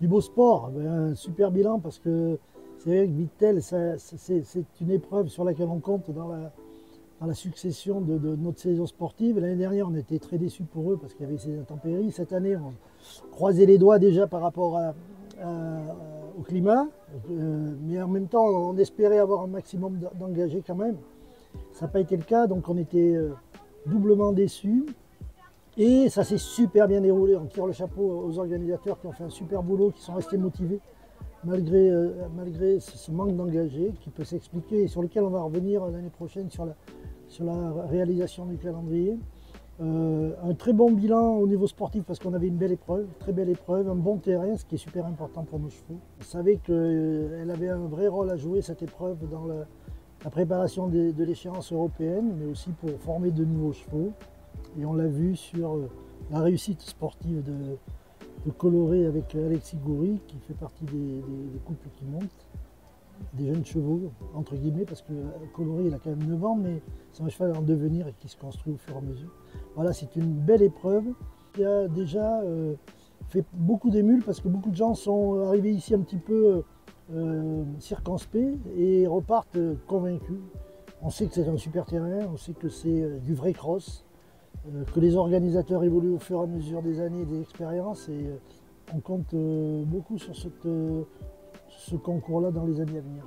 Du beau sport, ben, un super bilan parce que c'est vrai que Vittel, c'est une épreuve sur laquelle on compte dans la succession de notre saison sportive. L'année dernière, on était très déçus pour eux parce qu'il y avait ces intempéries. Cette année, on croisait les doigts déjà par rapport au climat, mais en même temps, on espérait avoir un maximum d'engagés quand même. Ça n'a pas été le cas, donc on était doublement déçus. Et ça s'est super bien déroulé. On tire le chapeau aux organisateurs qui ont fait un super boulot, qui sont restés motivés malgré ce manque d'engagés qui peut s'expliquer et sur lequel on va revenir l'année prochaine sur la réalisation du calendrier. Un très bon bilan au niveau sportif parce qu'on avait une belle épreuve, très belle épreuve, un bon terrain, ce qui est super important pour nos chevaux. On savait qu'elle avait un vrai rôle à jouer cette épreuve dans la préparation de l'échéance européenne, mais aussi pour former de nouveaux chevaux. Et on l'a vu sur la réussite sportive de Coloré avec Alexis Goury, qui fait partie des couples qui montent, des jeunes chevaux, entre guillemets, parce que Coloré, il a quand même 9 ans, mais c'est un cheval en devenir et qui se construit au fur et à mesure. Voilà, c'est une belle épreuve qui a déjà fait beaucoup d'émules parce que beaucoup de gens sont arrivés ici un petit peu circonspects et repartent convaincus. On sait que c'est un super terrain, on sait que c'est du vrai cross, que les organisateurs évoluent au fur et à mesure des années et des expériences et on compte beaucoup sur ce concours-là dans les années à venir.